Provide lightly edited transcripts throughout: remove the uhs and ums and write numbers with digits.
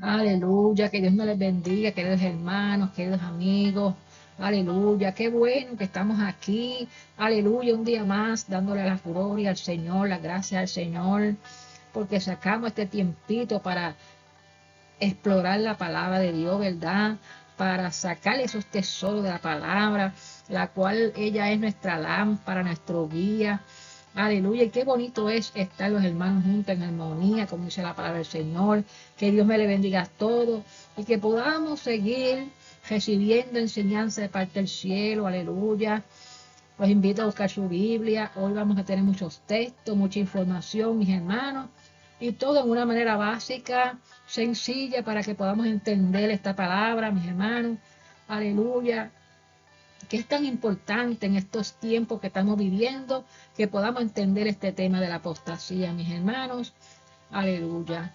Aleluya, que Dios me les bendiga, queridos hermanos, queridos amigos. Aleluya, qué bueno que estamos aquí. Aleluya, un día más dándole la gloria al Señor, la gracia al Señor, porque sacamos este tiempito para explorar la palabra de Dios, ¿verdad? Para sacar esos tesoros de la palabra, la cual ella es nuestra lámpara, nuestro guía. Aleluya, y qué bonito es estar los hermanos juntos en armonía, como dice la palabra del Señor. Que Dios me le bendiga a todos y que podamos seguir recibiendo enseñanza de parte del cielo. Aleluya. Los invito a buscar su Biblia. Hoy vamos a tener muchos textos, mucha información, mis hermanos, y todo en una manera básica, sencilla, para que podamos entender esta palabra, mis hermanos. Aleluya, que es tan importante en estos tiempos que estamos viviendo, que podamos entender este tema de la apostasía, mis hermanos. Aleluya.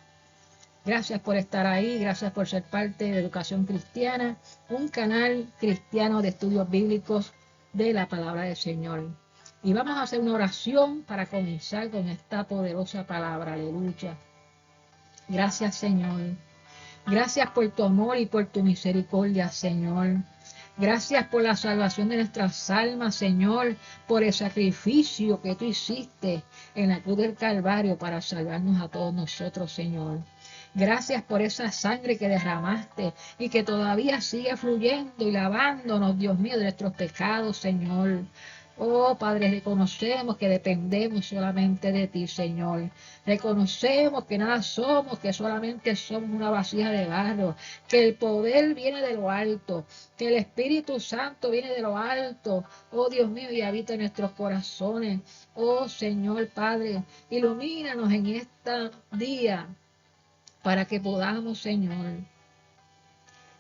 Gracias por estar ahí, gracias por ser parte de Educación Cristiana, un canal cristiano de estudios bíblicos de la palabra del Señor. Y vamos a hacer una oración para comenzar con esta poderosa palabra. Aleluya. Gracias, Señor. Gracias por tu amor y por tu misericordia, Señor. Gracias por la salvación de nuestras almas, Señor, por el sacrificio que tú hiciste en la cruz del Calvario para salvarnos a todos nosotros, Señor. Gracias por esa sangre que derramaste y que todavía sigue fluyendo y lavándonos, Dios mío, de nuestros pecados, Señor. Oh, Padre, reconocemos que dependemos solamente de ti, Señor. Reconocemos que nada somos, que solamente somos una vasija de barro, que el poder viene de lo alto, que el Espíritu Santo viene de lo alto, oh Dios mío, y habita en nuestros corazones. Oh Señor Padre, ilumínanos en este día para que podamos, Señor,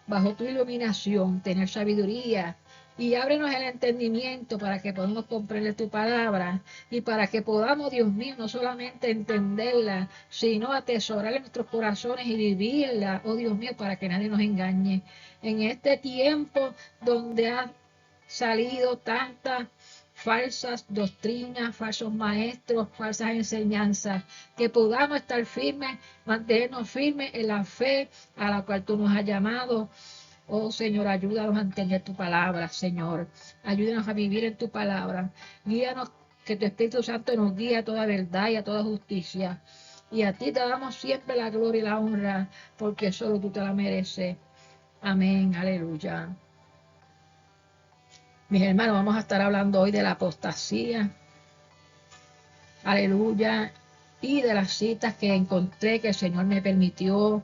bajo tu iluminación, tener sabiduría y ábrenos el entendimiento para que podamos comprender tu palabra y para que podamos, Dios mío, no solamente entenderla, sino atesorarla en nuestros corazones y vivirla, oh Dios mío, para que nadie nos engañe. En este tiempo donde ha salido tantas falsas doctrinas, falsos maestros, falsas enseñanzas, que podamos estar firmes, mantenernos firmes en la fe a la cual tú nos has llamado. Oh Señor, ayúdanos a entender tu palabra, Señor. Ayúdanos a vivir en tu palabra. Guíanos, que tu Espíritu Santo nos guíe a toda verdad y a toda justicia. Y a ti te damos siempre la gloria y la honra, porque solo tú te la mereces. Amén, aleluya. Mis hermanos, vamos a estar hablando hoy de la apostasía. Aleluya. Y de las citas que encontré que el Señor me permitió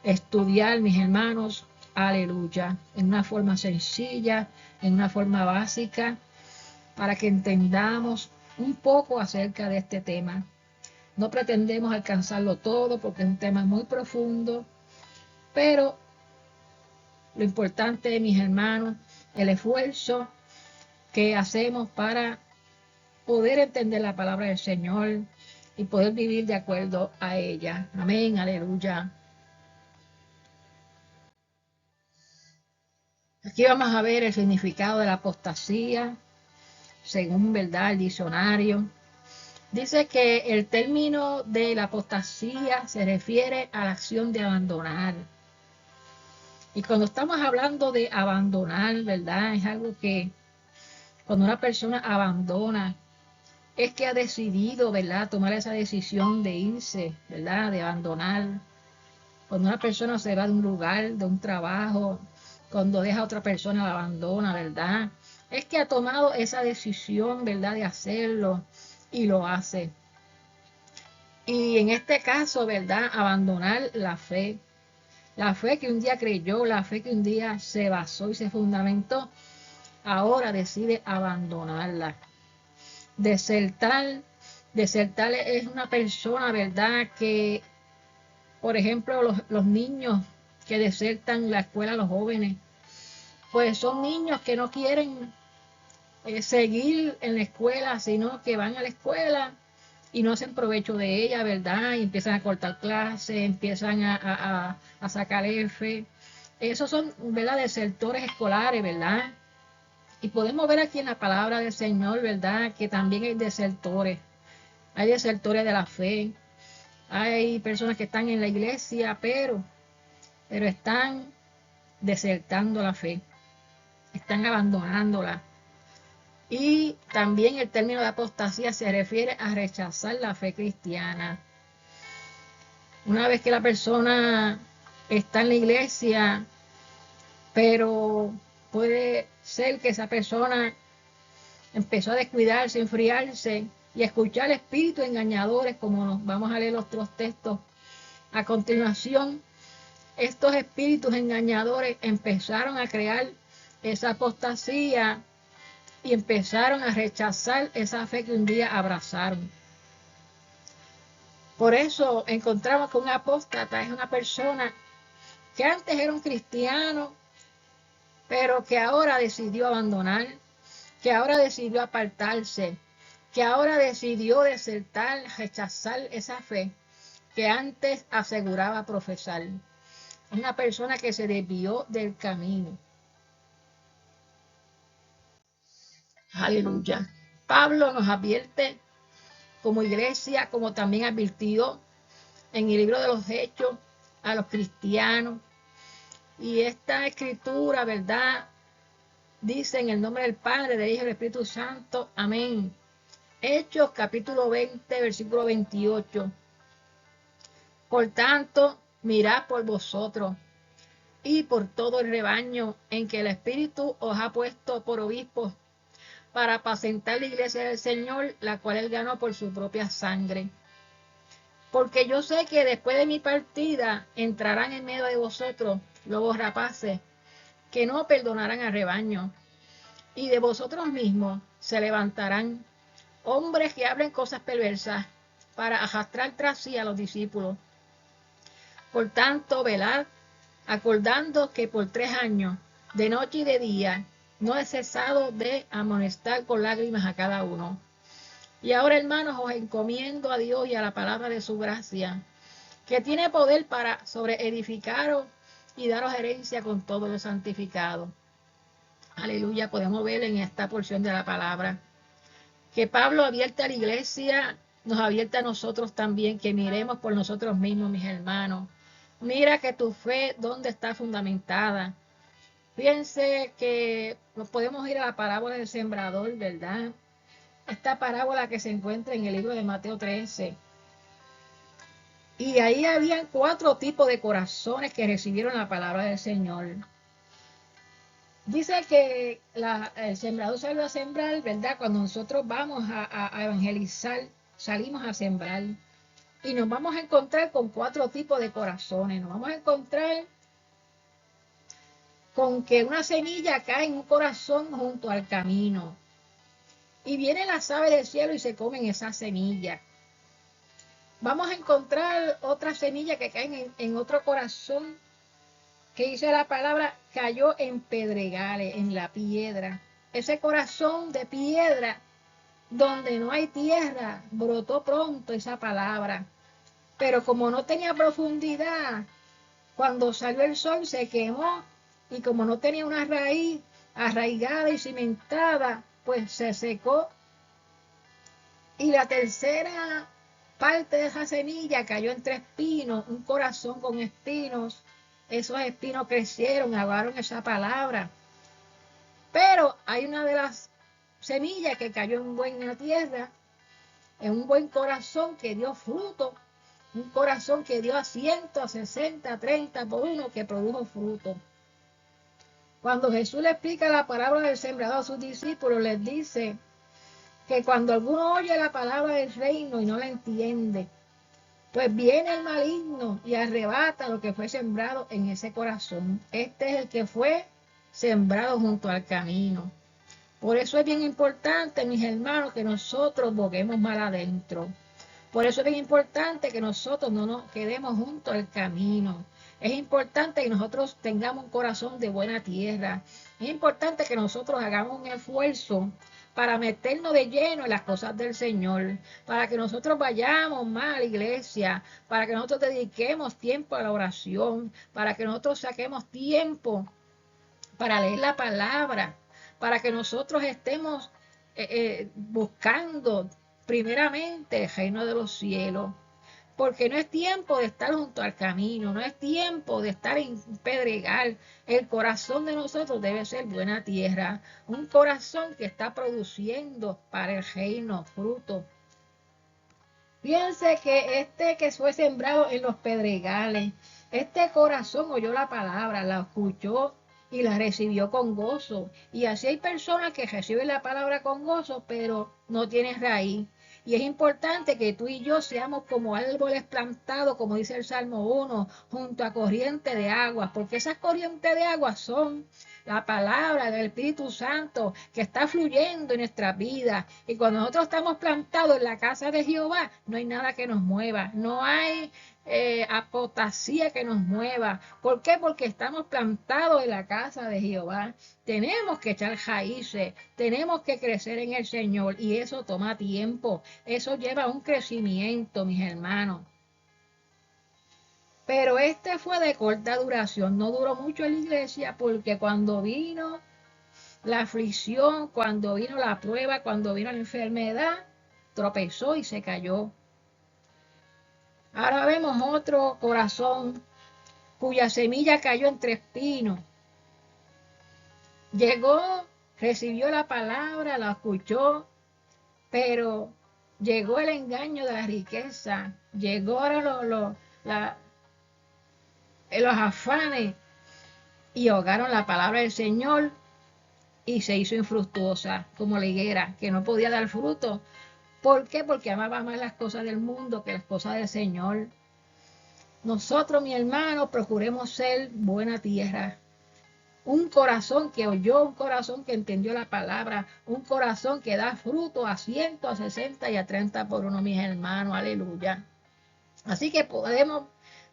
estudiar, mis hermanos. Aleluya. En una forma sencilla, en una forma básica, para que entendamos un poco acerca de este tema. No pretendemos alcanzarlo todo porque es un tema muy profundo, pero lo importante, mis hermanos, el esfuerzo que hacemos para poder entender la palabra del Señor y poder vivir de acuerdo a ella. Amén, aleluya. Aquí vamos a ver el significado de la apostasía, según verdad el diccionario. Dice que el término de la apostasía se refiere a la acción de abandonar. Y cuando estamos hablando de abandonar, ¿verdad? Es algo que cuando una persona abandona, es que ha decidido, ¿verdad? Tomar esa decisión de irse, ¿verdad? De abandonar. Cuando una persona se va de un lugar, de un trabajo, cuando deja a otra persona, la abandona, ¿verdad? Es que ha tomado esa decisión, ¿verdad? De hacerlo y lo hace. Y en este caso, ¿verdad? Abandonar la fe. La fe que un día creyó, la fe que un día se basó y se fundamentó, ahora decide abandonarla. Desertar, desertar es una persona, ¿verdad? Que, por ejemplo, los niños que desertan la escuela, los jóvenes, pues son niños que no quieren seguir en la escuela, sino que van a la escuela y no hacen provecho de ella, ¿verdad? Y empiezan a cortar clases, empiezan a sacar F. Esos son, ¿verdad? Desertores escolares, ¿verdad? Y podemos ver aquí en la palabra del Señor, ¿verdad? Que también hay desertores. Hay desertores de la fe. Hay personas que están en la iglesia, pero pero están desertando la fe, están abandonándola. Y también el término de apostasía se refiere a rechazar la fe cristiana. Una vez que la persona está en la iglesia, pero puede ser que esa persona empezó a descuidarse, a enfriarse y a escuchar espíritus engañadores, como nos vamos a leer los otros textos a continuación. Estos espíritus engañadores empezaron a crear esa apostasía y empezaron a rechazar esa fe que un día abrazaron. Por eso encontramos que un apóstata es una persona que antes era un cristiano, pero que ahora decidió abandonar, que ahora decidió apartarse, que ahora decidió desertar, rechazar esa fe que antes aseguraba profesar. Una persona que se desvió del camino. Aleluya. Pablo nos advierte como iglesia, como también advirtió en el libro de los Hechos a los cristianos. Y esta escritura, ¿verdad?, dice en el nombre del Padre, del Hijo y del Espíritu Santo. Amén. Hechos capítulo 20, versículo 28. Por tanto, mirad por vosotros y por todo el rebaño en que el Espíritu os ha puesto por obispos para apacentar la iglesia del Señor, la cual él ganó por su propia sangre. Porque yo sé que después de mi partida entrarán en medio de vosotros lobos rapaces, que no perdonarán al rebaño, y de vosotros mismos se levantarán hombres que hablen cosas perversas para arrastrar tras sí a los discípulos. Por tanto, velad, acordando que por 3 años, de noche y de día, no he cesado de amonestar con lágrimas a cada uno. Y ahora, hermanos, os encomiendo a Dios y a la palabra de su gracia, que tiene poder para sobreedificaros y daros herencia con todos los santificados. Aleluya, podemos ver en esta porción de la palabra que Pablo advierte a la iglesia, nos advierte a nosotros también, que miremos por nosotros mismos, mis hermanos. Mira que tu fe, ¿dónde está fundamentada? Fíjense que nos podemos ir a la parábola del sembrador, ¿verdad? Esta parábola que se encuentra en el libro de Mateo 13. Y ahí habían 4 tipos de corazones que recibieron la palabra del Señor. Dice que el sembrador salió a sembrar, ¿verdad? Cuando nosotros vamos a evangelizar, salimos a sembrar. Y nos vamos a encontrar con 4 tipos de corazones. Nos vamos a encontrar con que una semilla cae en un corazón junto al camino. Y vienen las aves del cielo y se comen esa semilla. Vamos a encontrar otra semilla que cae en otro corazón, que dice la palabra, cayó en pedregales, en la piedra. Ese corazón de piedra, donde no hay tierra, brotó pronto esa palabra. Pero como no tenía profundidad, cuando salió el sol se quemó, y como no tenía una raíz arraigada y cimentada, pues se secó. Y la tercera parte de esa semilla cayó entre espinos, un corazón con espinos. Esos espinos crecieron, ahogaron esa palabra. Pero hay una de las semillas que cayó en buena tierra, en un buen corazón que dio fruto, un corazón que dio a 100, a 60, a 30 por uno, que produjo fruto. Cuando Jesús le explica la palabra del sembrador a sus discípulos, les dice que cuando alguno oye la palabra del reino y no la entiende, pues viene el maligno y arrebata lo que fue sembrado en ese corazón. Este es el que fue sembrado junto al camino. Por eso es bien importante, mis hermanos, que nosotros boguemos mal adentro. Por eso es bien importante que nosotros no nos quedemos junto al camino. Es importante que nosotros tengamos un corazón de buena tierra. Es importante que nosotros hagamos un esfuerzo para meternos de lleno en las cosas del Señor, para que nosotros vayamos más a la iglesia, para que nosotros dediquemos tiempo a la oración, para que nosotros saquemos tiempo para leer la palabra, para que nosotros estemos buscando primeramente el reino de los cielos. porque no es tiempo de estar junto al camino, no es tiempo de estar en pedregal. El corazón de nosotros debe ser buena tierra, un corazón que está produciendo para el reino fruto. Fíjense que que fue sembrado en los pedregales, este corazón oyó la palabra, la escuchó y la recibió con gozo. Y así hay personas que reciben la palabra con gozo, pero no tienen raíz. Y es importante que tú y yo seamos como árboles plantados, como dice el Salmo 1, junto a corriente de aguas, porque esas corrientes de aguas son la palabra del Espíritu Santo que está fluyendo en nuestras vidas. Y cuando nosotros estamos plantados en la casa de Jehová, no hay nada que nos mueva, no hay apotasía que nos mueva. ¿Por qué? Porque estamos plantados en la casa de Jehová. Tenemos que echar raíces, tenemos que crecer en el Señor y eso toma tiempo, eso lleva un crecimiento, mis hermanos. Pero este fue de corta duración, no duró mucho en la iglesia porque cuando vino la aflicción, cuando vino la prueba, cuando vino la enfermedad, tropezó y se cayó. Ahora vemos otro corazón cuya semilla cayó entre espinos. Llegó, recibió la palabra, la escuchó, pero llegó el engaño de la riqueza, llegó ahora los afanes y ahogaron la palabra del Señor y se hizo infructuosa como la higuera, que no podía dar fruto. ¿Por qué? Porque amaba más las cosas del mundo que las cosas del Señor. Nosotros, mi hermano, procuremos ser buena tierra. Un corazón que oyó, un corazón que entendió la palabra, un corazón que da fruto a 100, a 60 y a 30 por uno, mis hermanos. Aleluya. Así que podemos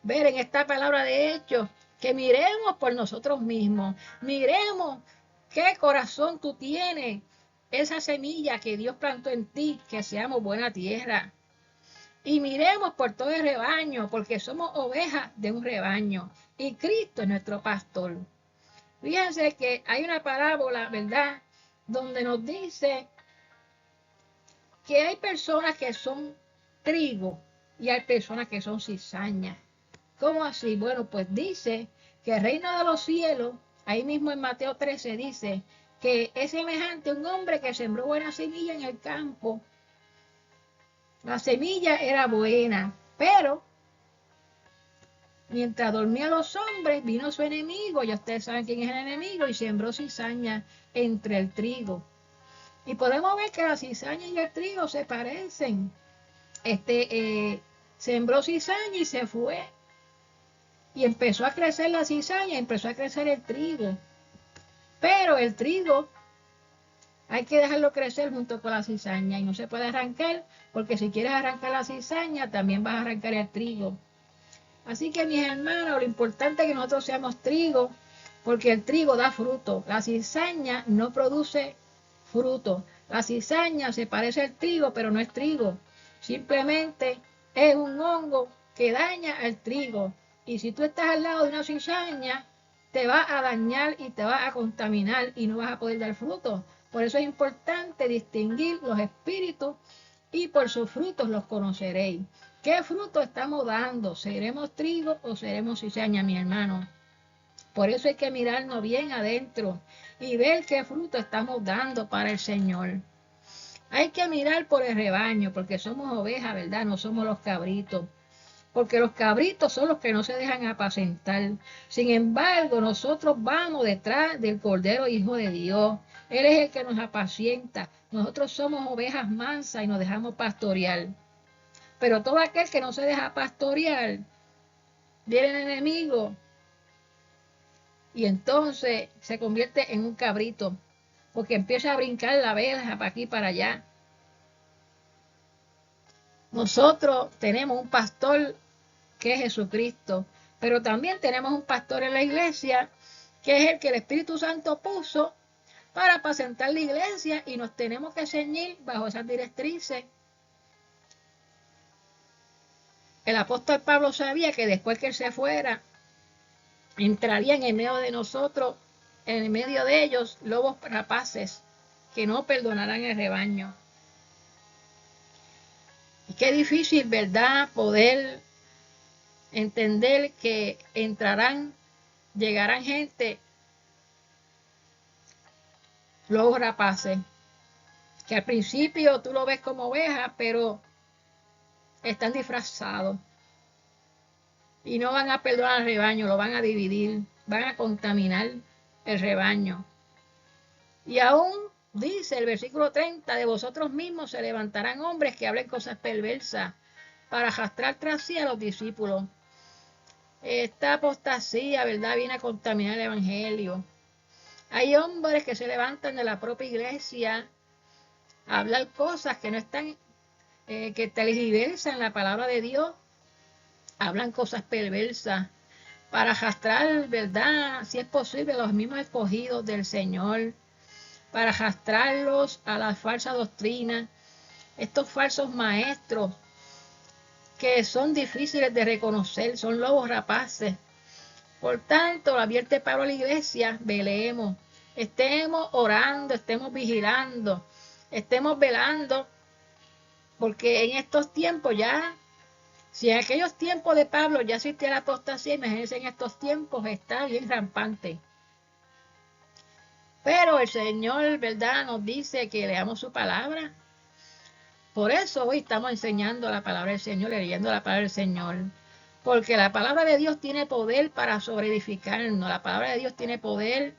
ver en esta palabra de Hechos que miremos por nosotros mismos, miremos qué corazón tú tienes, esa semilla que Dios plantó en ti, que seamos buena tierra. Y miremos por todo el rebaño, porque somos ovejas de un rebaño y Cristo es nuestro pastor. Fíjense que hay una parábola, ¿verdad?, donde nos dice que hay personas que son trigo y hay personas que son cizaña. ¿Cómo así? Bueno, pues dice que el reino de los cielos, ahí mismo en Mateo 13 dice que es semejante a un hombre que sembró buena semilla en el campo. La semilla era buena, pero mientras dormían los hombres, vino su enemigo, ya ustedes saben quién es el enemigo, y sembró cizaña entre el trigo. Y podemos ver que la cizaña y el trigo se parecen. Sembró cizaña y se fue. Y empezó a crecer la cizaña, empezó a crecer el trigo. Pero el trigo hay que dejarlo crecer junto con la cizaña y no se puede arrancar, porque si quieres arrancar la cizaña, también vas a arrancar el trigo. Así que, mis hermanos, lo importante es que nosotros seamos trigo, porque el trigo da fruto. La cizaña no produce fruto. La cizaña se parece al trigo, pero no es trigo. Simplemente es un hongo que daña al trigo. Y si tú estás al lado de una cizaña, te va a dañar y te va a contaminar y no vas a poder dar fruto. Por eso es importante distinguir los espíritus y por sus frutos los conoceréis. ¿Qué fruto estamos dando? ¿Seremos trigo o seremos cizaña, mi hermano? Por eso hay que mirarnos bien adentro y ver qué fruto estamos dando para el Señor. Hay que mirar por el rebaño, porque somos ovejas, ¿verdad? No somos los cabritos. Porque los cabritos son los que no se dejan apacentar. Sin embargo, nosotros vamos detrás del Cordero Hijo de Dios. Él es el que nos apacienta. Nosotros somos ovejas mansas y nos dejamos pastorear. Pero todo aquel que no se deja pastorear, viene el enemigo y entonces se convierte en un cabrito, porque empieza a brincar la verja para aquí y para allá. Nosotros tenemos un pastor que es Jesucristo, pero también tenemos un pastor en la iglesia que es el que el Espíritu Santo puso para apacentar la iglesia y nos tenemos que ceñir bajo esas directrices. El apóstol Pablo sabía que después que él se fuera, entrarían en medio de nosotros, en medio de ellos, lobos rapaces que no perdonarán el rebaño. Y qué difícil, ¿verdad?, poder entender que llegarán gente, lobos rapaces, que al principio tú lo ves como ovejas, pero están disfrazados. Y no van a perdonar al rebaño, lo van a dividir, van a contaminar el rebaño. Y aún dice el versículo 30, de vosotros mismos se levantarán hombres que hablen cosas perversas para arrastrar tras sí a los discípulos. Esta apostasía, ¿verdad?, viene a contaminar el evangelio. Hay hombres que se levantan de la propia iglesia a hablar cosas que no están, que tergiversan la palabra de Dios. Hablan cosas perversas para arrastrar, ¿verdad?, si es posible, los mismos escogidos del Señor, para arrastrarlos a la falsa doctrina. Estos falsos maestros que son difíciles de reconocer, son lobos rapaces. Por tanto, advierte Pablo a la iglesia, velemos, estemos orando, estemos vigilando, estemos velando, porque en estos tiempos ya, si en aquellos tiempos de Pablo ya existía la apostasía, imagínense en estos tiempos está bien rampante. Pero el Señor, ¿verdad?, nos dice que leamos su palabra. Por eso hoy estamos enseñando la palabra del Señor, leyendo la palabra del Señor. Porque la palabra de Dios tiene poder para sobreedificarnos. La palabra de Dios tiene poder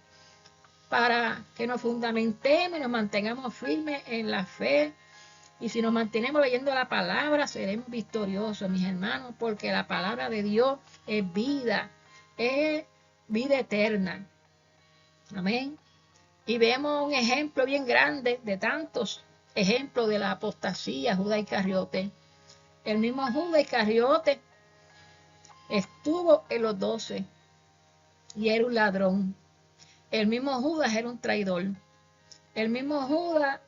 para que nos fundamentemos y nos mantengamos firmes en la fe. Y si nos mantenemos leyendo la palabra, seremos victoriosos, mis hermanos, porque la palabra de Dios es vida eterna. Amén. Y vemos un ejemplo bien grande de tantos ejemplos de la apostasía, Judas Iscariote. El mismo Judas Iscariote estuvo en los 12 y era un ladrón. El mismo Judas era un traidor. El mismo Judas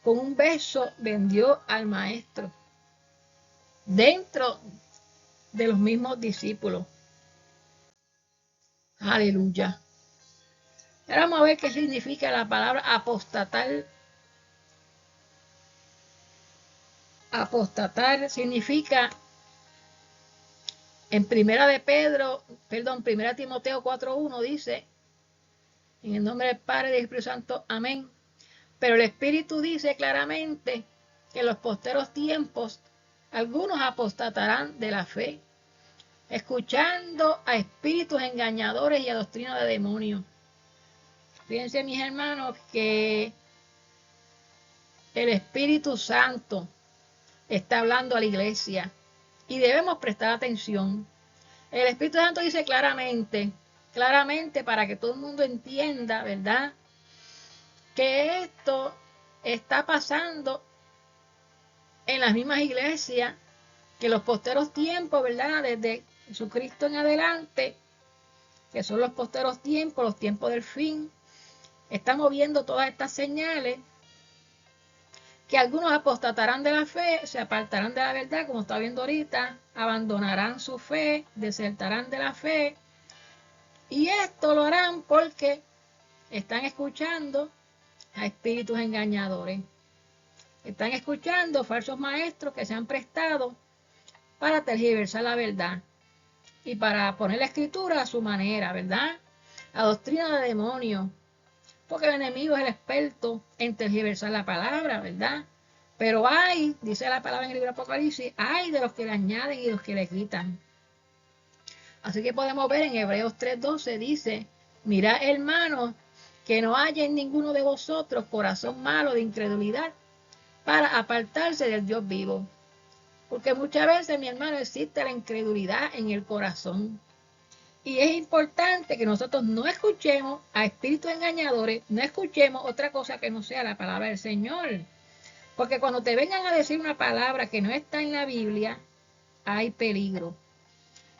con un beso vendió al maestro dentro de los mismos discípulos. Aleluya. Ahora vamos a ver qué significa la palabra apostatar. Apostatar significa en primera Timoteo 4:1 dice, en el nombre del Padre y del Espíritu Santo, amén. Pero el Espíritu dice claramente que en los posteros tiempos algunos apostatarán de la fe, escuchando a espíritus engañadores y a doctrina de demonios. Fíjense, mis hermanos, que el Espíritu Santo está hablando a la iglesia y debemos prestar atención. El Espíritu Santo dice claramente para que todo el mundo entienda, ¿verdad?, que esto está pasando en las mismas iglesias, que los posteros tiempos, ¿verdad?, desde Jesucristo en adelante, que son los posteros tiempos, los tiempos del fin, estamos viendo todas estas señales, que algunos apostatarán de la fe, se apartarán de la verdad, como está viendo ahorita, abandonarán su fe, desertarán de la fe, y esto lo harán porque están escuchando a espíritus engañadores. Están escuchando falsos maestros que se han prestado para tergiversar la verdad y para poner la escritura a su manera, ¿verdad?, a doctrina de demonios, porque el enemigo es el experto en tergiversar la palabra, ¿verdad? Pero hay, dice la palabra en el libro de Apocalipsis, hay de los que le añaden y los que le quitan. Así que podemos ver en Hebreos 3:12 dice, mirad, hermanos, que no haya en ninguno de vosotros corazón malo de incredulidad para apartarse del Dios vivo. Porque muchas veces, mi hermano, existe la incredulidad en el corazón. Y es importante que nosotros no escuchemos a espíritus engañadores, no escuchemos otra cosa que no sea la palabra del Señor. Porque cuando te vengan a decir una palabra que no está en la Biblia, hay peligro.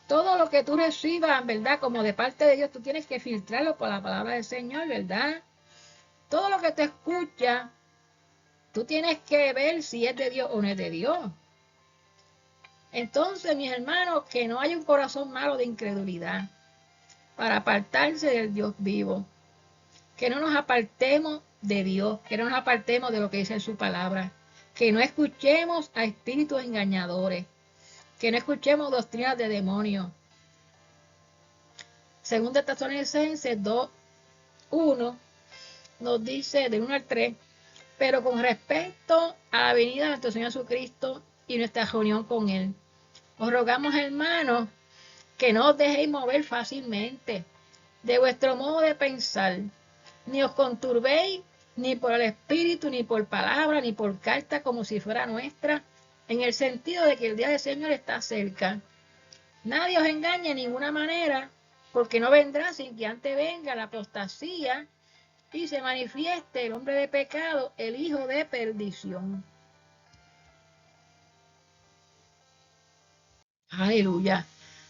Todo lo que tú recibas, ¿verdad?, como de parte de Dios, tú tienes que filtrarlo por la palabra del Señor, ¿verdad? Todo lo que te escucha, tú tienes que ver si es de Dios o no es de Dios. Entonces, mis hermanos, que no haya un corazón malo de incredulidad para apartarse del Dios vivo. Que no nos apartemos de Dios, que no nos apartemos de lo que dice en su palabra. que no escuchemos a espíritus engañadores, que no escuchemos doctrinas de demonios. Según de Tesalonicenses 2:1 nos dice del 1 al 3, pero con respecto a la venida de nuestro Señor Jesucristo y nuestra reunión con Él, os rogamos, hermanos, que no os dejéis mover fácilmente de vuestro modo de pensar, ni os conturbéis ni por el Espíritu, ni por palabra, ni por carta como si fuera nuestra, en el sentido de que el día del Señor está cerca. Nadie os engañe de ninguna manera, porque no vendrá sin que antes venga la apostasía y se manifieste el hombre de pecado, el hijo de perdición. Aleluya.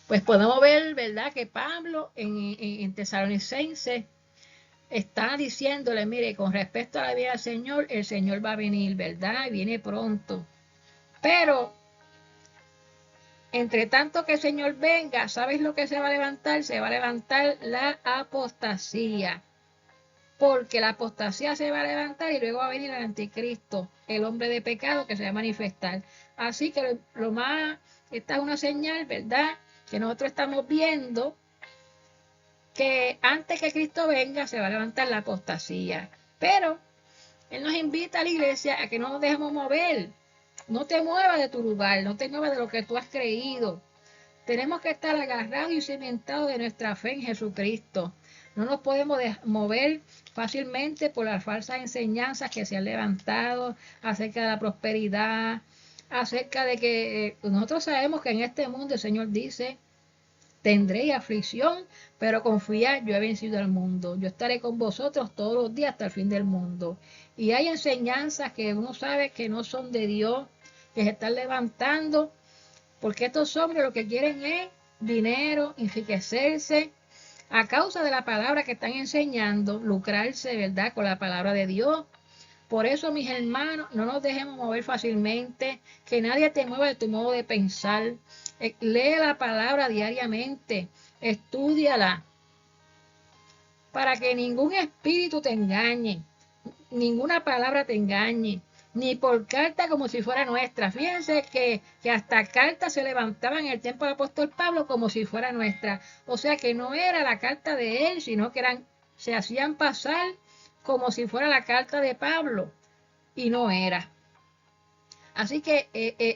Pues podemos ver, ¿verdad?, que Pablo en Tesalonicenses está diciéndole, mire, con respecto a la vida del Señor, el Señor va a venir, ¿verdad? Y viene pronto. Pero, entre tanto que el Señor venga, ¿sabes lo que se va a levantar? Se va a levantar la apostasía. Porque la apostasía se va a levantar y luego va a venir el anticristo, el hombre de pecado que se va a manifestar. Así que esta es una señal, ¿verdad?, que nosotros estamos viendo que antes que Cristo venga se va a levantar la apostasía. Pero Él nos invita a la iglesia a que no nos dejemos mover. No te muevas de tu lugar, no te muevas de lo que tú has creído. Tenemos que estar agarrados y cimentados de nuestra fe en Jesucristo. No nos podemos mover fácilmente por las falsas enseñanzas que se han levantado acerca de la prosperidad, acerca de que nosotros sabemos que en este mundo el Señor dice, tendréis aflicción, pero confiad, yo he vencido al mundo. Yo estaré con vosotros todos los días hasta el fin del mundo. Y hay enseñanzas que uno sabe que no son de Dios, que se están levantando, porque estos hombres lo que quieren es dinero, enriquecerse, a causa de la palabra que están enseñando, lucrarse, ¿verdad?, con la palabra de Dios. Por eso, mis hermanos, no nos dejemos mover fácilmente, que nadie te mueva de tu modo de pensar. Lee la palabra diariamente, estúdiala, para que ningún espíritu te engañe, ninguna palabra te engañe, ni por carta como si fuera nuestra. Fíjense que hasta cartas se levantaban en el tiempo del apóstol Pablo como si fuera nuestra. O sea que no era la carta de él, sino que se hacían pasar como si fuera la carta de Pablo, y no era. Así que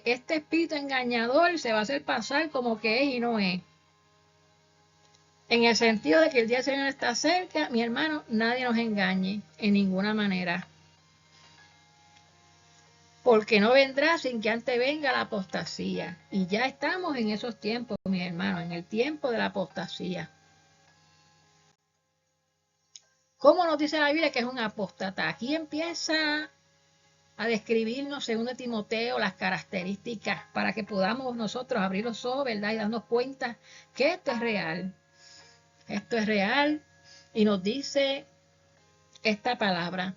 este espíritu engañador se va a hacer pasar como que es y no es. En el sentido de que el día del Señor está cerca, mi hermano, nadie nos engañe en ninguna manera. Porque no vendrá sin que antes venga la apostasía. Y ya estamos en esos tiempos, mis hermanos, en el tiempo de la apostasía. ¿Cómo nos dice la Biblia que es un apóstata? Aquí empieza a describirnos, según Timoteo, las características para que podamos nosotros abrir los ojos, ¿verdad?, y darnos cuenta que esto es real. Esto es real, y nos dice esta palabra.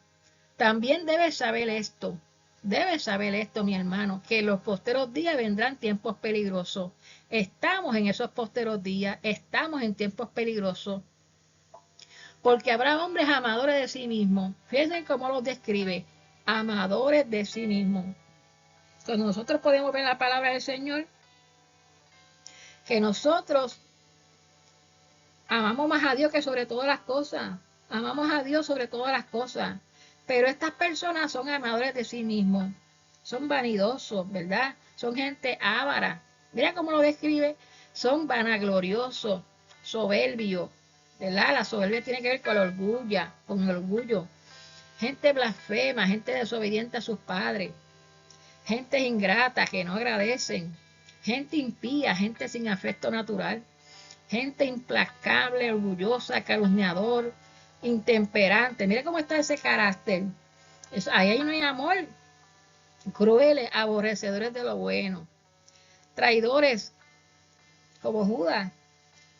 También debes saber esto, mi hermano, que en los posteros días vendrán tiempos peligrosos. Estamos en esos posteros días, estamos en tiempos peligrosos, porque habrá hombres amadores de sí mismos. Fíjense cómo los describe, amadores de sí mismos. Cuando nosotros podemos ver la palabra del Señor, que nosotros amamos más a Dios que sobre todas las cosas. Amamos a Dios sobre todas las cosas. Pero estas personas son amadores de sí mismos. Son vanidosos, ¿verdad? Son gente avara. Mira cómo lo describe. Son vanagloriosos, soberbios, ¿verdad? La soberbia tiene que ver con el orgullo. Gente blasfema, gente desobediente a sus padres. Gente ingrata que no agradecen. Gente impía, gente sin afecto natural. Gente implacable, orgullosa, calumniador, intemperante. Mira cómo está ese carácter. Ahí no hay amor. Crueles, aborrecedores de lo bueno. Traidores, como Judas.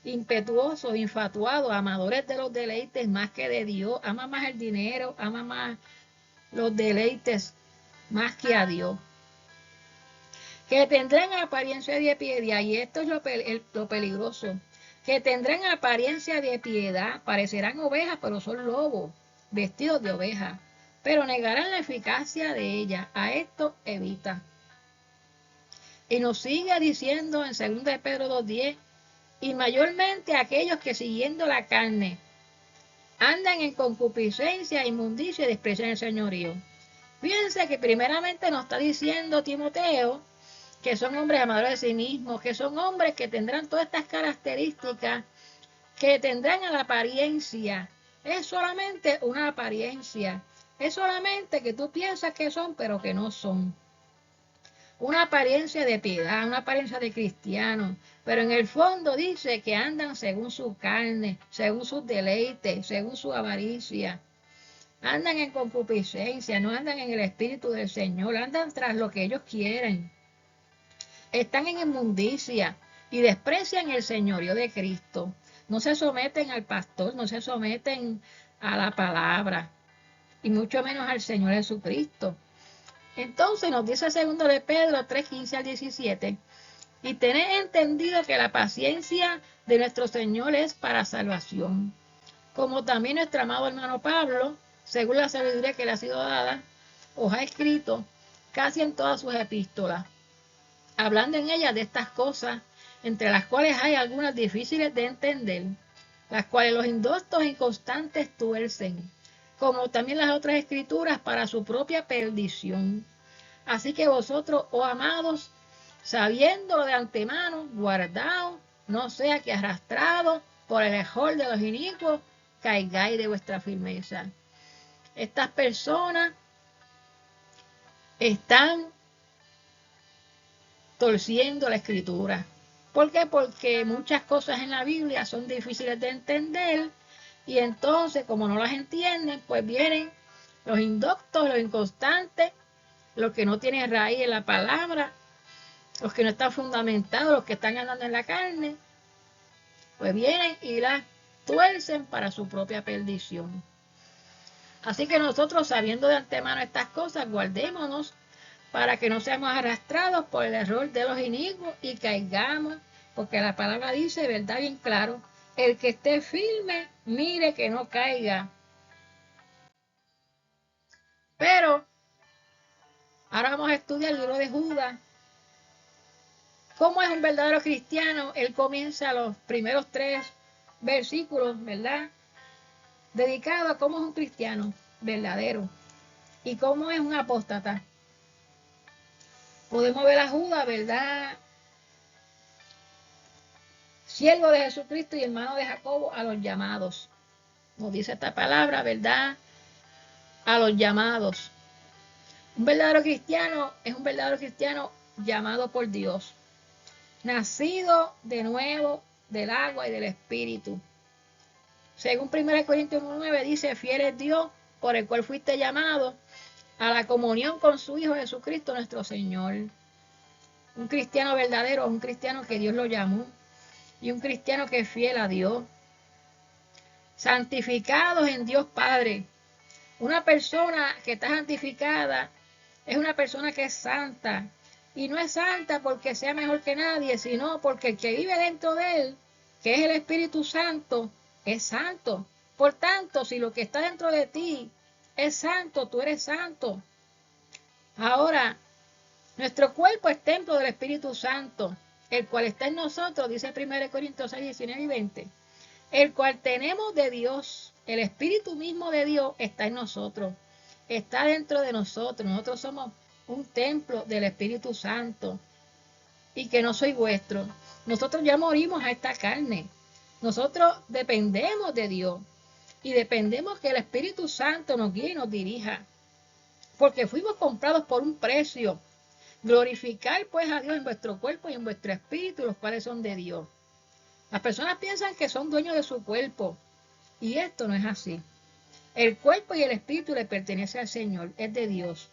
Impetuosos, infatuados, amadores de los deleites más que de Dios. Ama más el dinero, ama más los deleites más que a Dios. Que tendrán apariencia de piedad, y esto es lo peligroso, que tendrán apariencia de piedad, parecerán ovejas, pero son lobos, vestidos de oveja. pero negarán la eficacia de ella. A esto evita. Y nos sigue diciendo en 2 de Pedro 2:10, y mayormente aquellos que siguiendo la carne andan en concupiscencia, inmundicia y desprecian el señorío. Fíjense que primeramente nos está diciendo Timoteo que son hombres amadores de sí mismos, que son hombres que tendrán todas estas características, que tendrán a la apariencia. Es solamente una apariencia. Es solamente que tú piensas que son, pero que no son. Una apariencia de piedad, una apariencia de cristiano, pero en el fondo dice que andan según su carne, según sus deleites, según su avaricia. Andan en concupiscencia, no andan en el Espíritu del Señor, andan tras lo que ellos quieren. Están en inmundicia y desprecian el señorío de Cristo. No se someten al pastor, no se someten a la palabra, y mucho menos al Señor Jesucristo. Entonces nos dice 2 de Pedro 3:15 al 17, y tened entendido que la paciencia de nuestro Señor es para salvación, como también nuestro amado hermano Pablo, según la sabiduría que le ha sido dada, os ha escrito casi en todas sus epístolas, hablando en ellas de estas cosas, entre las cuales hay algunas difíciles de entender, las cuales los indoctos e inconstantes tuercen, como también las otras escrituras para su propia perdición. Así que vosotros, oh amados, sabiéndolo de antemano, guardaos, no sea que arrastrados por el error de los inicuos, caigáis de vuestra firmeza. Estas personas están torciendo la escritura. ¿Por qué? Porque muchas cosas en la Biblia son difíciles de entender, y entonces, como no las entienden, pues vienen los indoctos, los inconstantes, los que no tienen raíz en la palabra, los que no están fundamentados, los que están andando en la carne, pues vienen y las tuercen para su propia perdición. Así que nosotros, sabiendo de antemano estas cosas, guardémonos para que no seamos arrastrados por el error de los inicuos y caigamos, porque la palabra dice, verdad, bien claro, el que esté firme, mire que no caiga. Pero ahora vamos a estudiar el libro de Judas. ¿Cómo es un verdadero cristiano? Él comienza los primeros 3 versículos, ¿verdad? Dedicado a cómo es un cristiano verdadero y cómo es un apóstata. Podemos ver a Judas, ¿verdad? Siervo de Jesucristo y hermano de Jacobo, a los llamados. Nos dice esta palabra, ¿verdad? A los llamados. Un verdadero cristiano es un verdadero cristiano llamado por Dios, nacido de nuevo del agua y del Espíritu. Según 1 Corintios 1:9 dice, fiel es Dios por el cual fuiste llamado a la comunión con su Hijo Jesucristo nuestro Señor. Un cristiano verdadero es un cristiano que Dios lo llamó, y un cristiano que es fiel a Dios. Santificados en Dios Padre. Una persona que está santificada es una persona que es santa. Y no es santa porque sea mejor que nadie, sino porque el que vive dentro de él, que es el Espíritu Santo, es santo. Por tanto, si lo que está dentro de ti es santo, tú eres santo. Ahora, nuestro cuerpo es templo del Espíritu Santo, el cual está en nosotros, dice 1 Corintios 6, 19 y 20, el cual tenemos de Dios. El Espíritu mismo de Dios está en nosotros, está dentro de nosotros. Nosotros somos un templo del Espíritu Santo, y que no soy vuestro. Nosotros ya morimos a esta carne. Nosotros dependemos de Dios, y dependemos que el Espíritu Santo nos guíe y nos dirija, porque fuimos comprados por un precio. Glorificar pues a Dios en vuestro cuerpo y en vuestro espíritu, los cuales son de Dios. Las personas piensan que son dueños de su cuerpo, y esto no es así. El cuerpo y el espíritu le pertenece al Señor, es de Dios.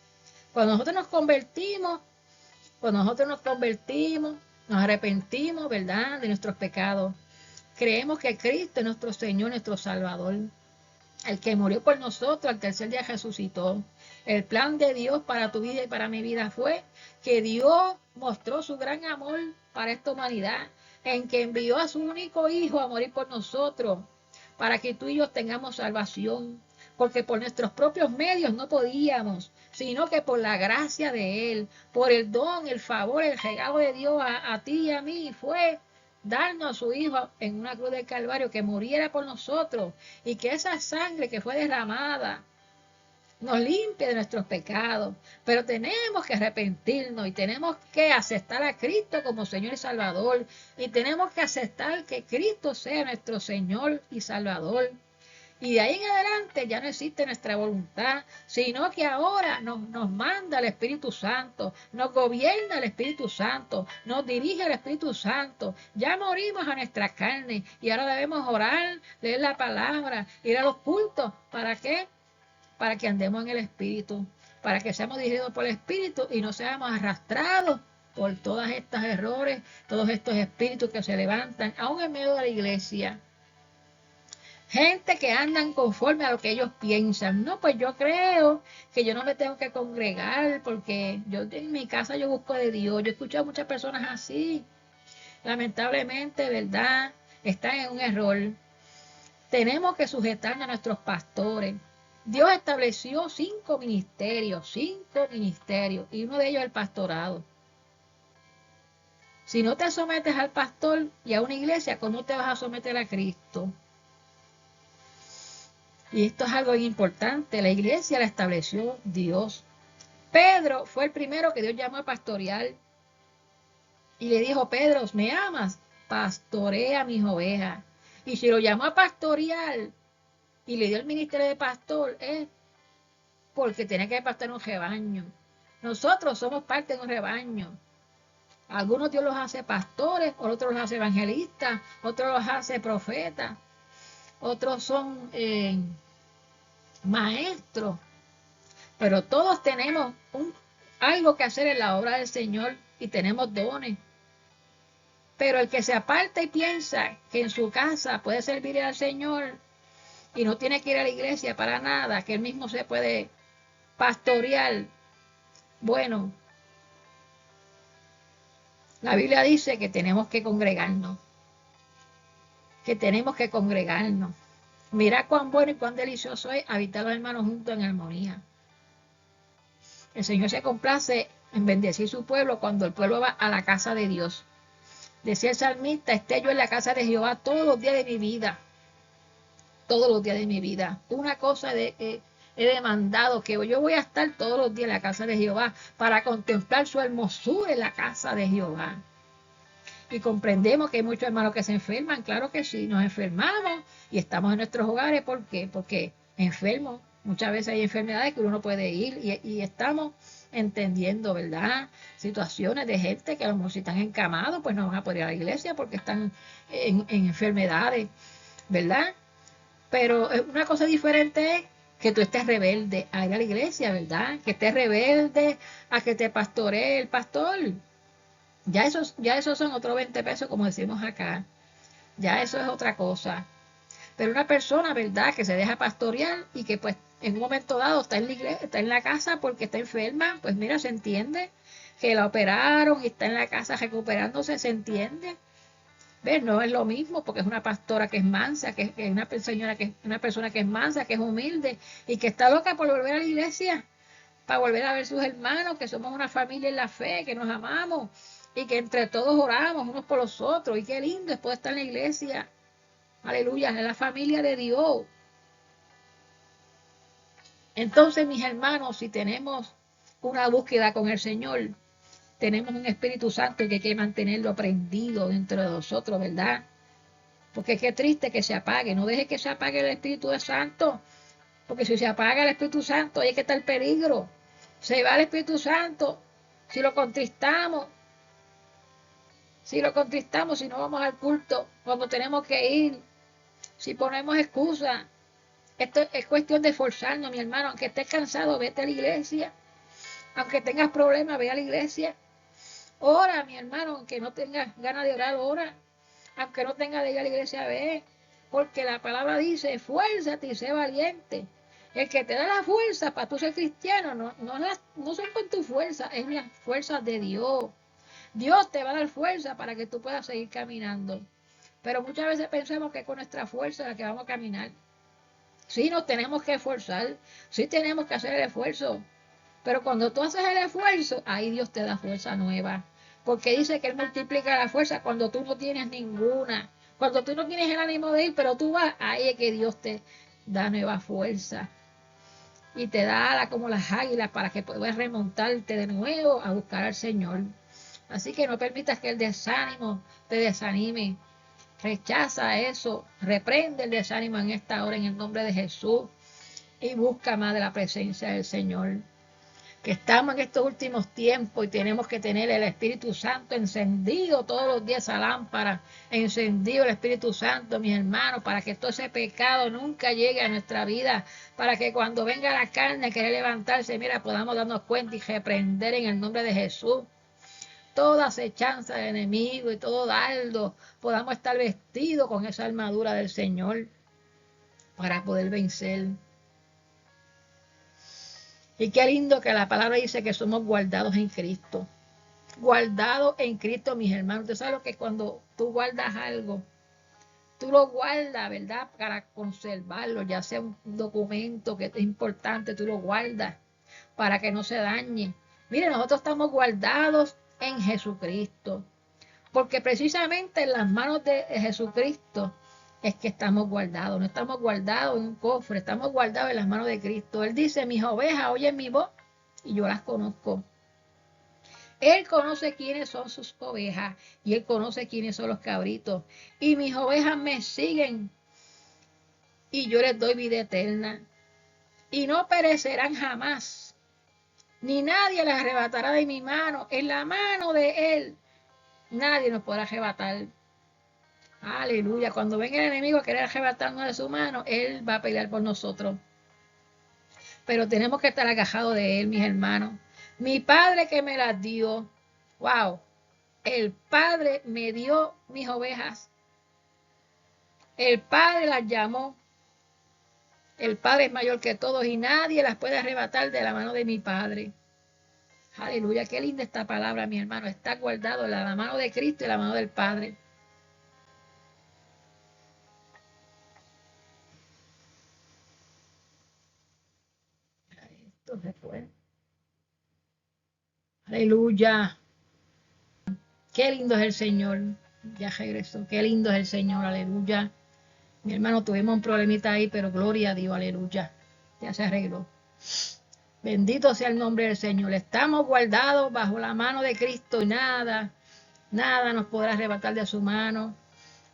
Cuando nosotros nos convertimos, nos arrepentimos, ¿verdad?, de nuestros pecados. Creemos que Cristo es nuestro Señor, nuestro Salvador, el que murió por nosotros, al tercer día resucitó. El plan de Dios para tu vida y para mi vida fue que Dios mostró su gran amor para esta humanidad, en que envió a su único Hijo a morir por nosotros, para que tú y yo tengamos salvación, porque por nuestros propios medios no podíamos, sino que por la gracia de Él, por el don, el favor, el regalo de Dios a ti y a mí, fue darnos a su Hijo en una cruz del Calvario, que muriera por nosotros, y que esa sangre que fue derramada nos limpie de nuestros pecados. Pero tenemos que arrepentirnos y tenemos que aceptar a Cristo como Señor y Salvador, y tenemos que aceptar que Cristo sea nuestro Señor y Salvador. Y de ahí en adelante ya no existe nuestra voluntad, sino que ahora nos manda el Espíritu Santo, nos gobierna el Espíritu Santo, nos dirige el Espíritu Santo. Ya morimos a nuestra carne y ahora debemos orar, leer la palabra, ir a los cultos. ¿Para qué? Para que andemos en el Espíritu, para que seamos dirigidos por el Espíritu y no seamos arrastrados por todos estos errores, todos estos espíritus que se levantan, aún en medio de la iglesia. Gente que andan conforme a lo que ellos piensan. No, pues yo creo que yo no me tengo que congregar porque yo en mi casa yo busco de Dios. Yo he escuchado a muchas personas así. Lamentablemente, ¿verdad? Están en un error. Tenemos que sujetarnos a nuestros pastores. Dios estableció 5 ministerios, y uno de ellos es el pastorado. Si no te sometes al pastor y a una iglesia, ¿cómo te vas a someter a Cristo? Y esto es algo importante. La iglesia la estableció Dios. Pedro fue el primero que Dios llamó a pastorear. Y le dijo: Pedro, ¿me amas? Pastorea mis ovejas. Y si lo llamó a pastorear y le dio el ministerio de pastor, es porque tenía que pastorear un rebaño. Nosotros somos parte de un rebaño. Algunos Dios los hace pastores, otros los hace evangelistas, otros los hace profetas, otros son maestros. Pero todos tenemos algo que hacer en la obra del Señor y tenemos dones. Pero el que se aparta y piensa que en su casa puede servir al Señor y no tiene que ir a la iglesia para nada, que él mismo se puede pastorear, bueno, la Biblia dice que tenemos que congregarnos, Mira cuán bueno y cuán delicioso es habitar los hermanos juntos en armonía. El Señor se complace en bendecir su pueblo cuando el pueblo va a la casa de Dios. Decía el salmista: esté yo en la casa de Jehová todos los días de mi vida. Todos los días de mi vida. Una cosa he demandado, que yo voy a estar todos los días en la casa de Jehová para contemplar su hermosura en la casa de Jehová. Y comprendemos que hay muchos hermanos que se enferman. Claro que sí, nos enfermamos y estamos en nuestros hogares. ¿Por qué? Porque enfermos. Muchas veces hay enfermedades que uno no puede ir y estamos entendiendo, ¿verdad? Situaciones de gente que a lo mejor si están encamados, pues no van a poder ir a la iglesia porque están en enfermedades, ¿verdad? Pero una cosa diferente es que tú estés rebelde a ir a la iglesia, ¿verdad? Que estés rebelde a que te pastoree el pastor. Ya esos son otros 20 pesos, como decimos acá. Ya eso es otra cosa. Pero una persona, ¿verdad?, que se deja pastorear y que pues en un momento dado está en la iglesia, está en la casa porque está enferma, pues mira, se entiende. Que la operaron y está en la casa recuperándose, se entiende. ¿Ves? No es lo mismo porque es una pastora que es mansa, que es una señora que es una persona que es mansa, que es humilde y que está loca por volver a la iglesia, para volver a ver sus hermanos, que somos una familia en la fe, que nos amamos y que entre todos oramos unos por los otros. Y qué lindo es poder estar en la iglesia. Aleluya, en la familia de Dios. Entonces, mis hermanos, si tenemos una búsqueda con el Señor, tenemos un Espíritu Santo que hay que mantenerlo prendido dentro de nosotros, ¿verdad? Porque qué triste que se apague. No deje que se apague el Espíritu Santo, porque si se apaga el Espíritu Santo, ahí es que está el peligro. Se va el Espíritu Santo si lo contristamos. Si no vamos al culto, cuando tenemos que ir, si ponemos excusas. Esto es cuestión de esforzarnos, mi hermano. Aunque estés cansado, vete a la iglesia. Aunque tengas problemas, ve a la iglesia. Ora, mi hermano, aunque no tengas ganas de orar, ora. Aunque no tengas de ir a la iglesia, ve. Porque la palabra dice: esfuérzate y sé valiente. El que te da la fuerza para tú ser cristiano, no son con tu fuerza, es la fuerza de Dios. Dios te va a dar fuerza para que tú puedas seguir caminando. Pero muchas veces pensamos que con nuestra fuerza es la que vamos a caminar. Sí, nos tenemos que esforzar, sí tenemos que hacer el esfuerzo, pero cuando tú haces el esfuerzo, ahí Dios te da fuerza nueva, porque dice que Él multiplica la fuerza cuando tú no tienes ninguna, cuando tú no tienes el ánimo de ir, pero tú vas, ahí es que Dios te da nueva fuerza y te da ala como las águilas para que puedas remontarte de nuevo a buscar al Señor. Así que no permitas que el desánimo te desanime. Rechaza eso, reprende el desánimo en esta hora en el nombre de Jesús y busca más de la presencia del Señor. Que estamos en estos últimos tiempos y tenemos que tener el Espíritu Santo encendido todos los días, a lámpara, encendido el Espíritu Santo, mis hermanos, para que todo ese pecado nunca llegue a nuestra vida, para que cuando venga la carne a querer levantarse, mira, podamos darnos cuenta y reprender en el nombre de Jesús toda acechanza del enemigo y todo dardo, podamos estar vestidos con esa armadura del Señor para poder vencer. Y qué lindo que la palabra dice que somos guardados en Cristo. Guardados en Cristo, mis hermanos. Tú sabes lo que cuando tú guardas algo, tú lo guardas, ¿verdad? Para conservarlo, ya sea un documento que es importante, tú lo guardas para que no se dañe. Mire, nosotros estamos guardados en Jesucristo. Porque precisamente en las manos de Jesucristo es que estamos guardados. No estamos guardados en un cofre, estamos guardados en las manos de Cristo. Él dice, mis ovejas oyen mi voz y yo las conozco. Él conoce quiénes son sus ovejas y Él conoce quiénes son los cabritos. Y mis ovejas me siguen y yo les doy vida eterna. Y no perecerán jamás, ni nadie las arrebatará de mi mano. En la mano de Él nadie nos podrá arrebatar. Aleluya. Cuando venga el enemigo a querer arrebatarnos de su mano, Él va a pelear por nosotros. Pero tenemos que estar agajados de Él, mis hermanos. Mi Padre que me las dio. Wow. El Padre me dio mis ovejas. El Padre las llamó. El Padre es mayor que todos y nadie las puede arrebatar de la mano de mi Padre. Aleluya. Qué linda esta palabra, mi hermano. Está guardado en la mano de Cristo y la mano del Padre. Esto se fue. Aleluya. Qué lindo es el Señor. Ya regresó. Qué lindo es el Señor. Aleluya. Mi hermano, tuvimos un problemita ahí, pero gloria a Dios. Aleluya. Ya se arregló. Bendito sea el nombre del Señor. Estamos guardados bajo la mano de Cristo y nada nos podrá arrebatar de su mano.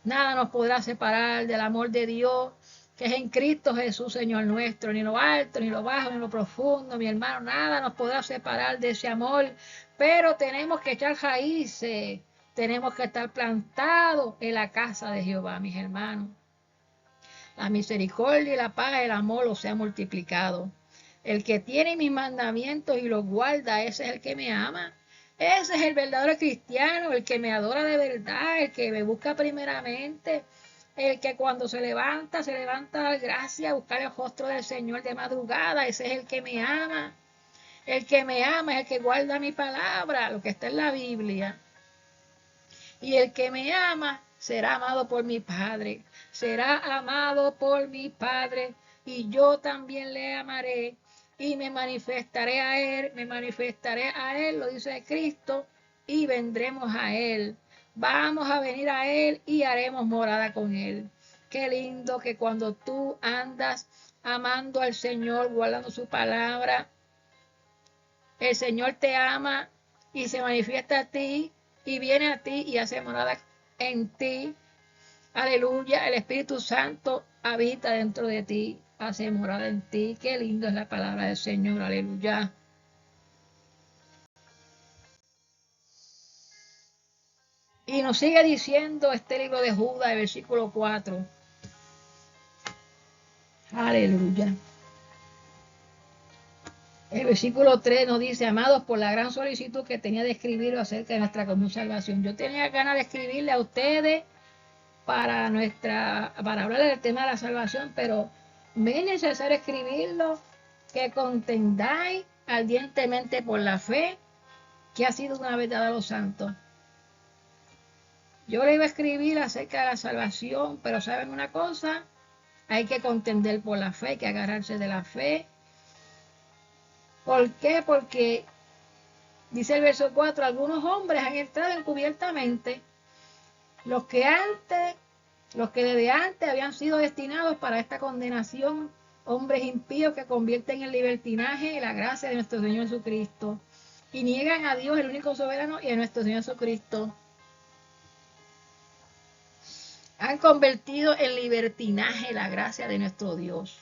Nada nos podrá separar del amor de Dios que es en Cristo Jesús, Señor nuestro. Ni lo alto, ni lo bajo, ni lo profundo, mi hermano. Nada nos podrá separar de ese amor. Pero tenemos que echar raíces. Tenemos que estar plantados en la casa de Jehová, mis hermanos. La misericordia y la paz, el amor los sea multiplicado. El que tiene mis mandamientos y los guarda, ese es el que me ama. Ese es el verdadero cristiano, el que me adora de verdad, el que me busca primeramente, el que cuando se levanta a dar gracias, a buscar el rostro del Señor de madrugada. Ese es el que me ama. El que me ama es el que guarda mi palabra, lo que está en la Biblia. Y el que me ama será amado por mi Padre. Será amado por mi Padre. Y yo también le amaré. Y me manifestaré a Él, lo dice Cristo, y vendremos a Él. Vamos a venir a Él y haremos morada con Él. Qué lindo que cuando tú andas amando al Señor, guardando su palabra, el Señor te ama y se manifiesta a ti y viene a ti y hace morada en ti. Aleluya, el Espíritu Santo habita dentro de ti, hace morada en ti. Qué lindo es la palabra del Señor, aleluya. Y nos sigue diciendo este libro de Judas, el versículo 4. Aleluya. El versículo 3 nos dice, amados, por la gran solicitud que tenía de escribir acerca de nuestra común salvación. Yo tenía ganas de escribirle a ustedes para hablar del tema de la salvación, pero me es necesario escribirlo, que contendáis ardientemente por la fe que ha sido una vez dada a los santos. Yo le iba a escribir acerca de la salvación, pero ¿saben una cosa? Hay que contender por la fe, hay que agarrarse de la fe. ¿Por qué? Porque, dice el verso 4, algunos hombres han entrado encubiertamente, los que desde antes habían sido destinados para esta condenación, hombres impíos que convierten en libertinaje la gracia de nuestro Señor Jesucristo y niegan a Dios, el único soberano, y a nuestro Señor Jesucristo. Han convertido en libertinaje la gracia de nuestro Dios.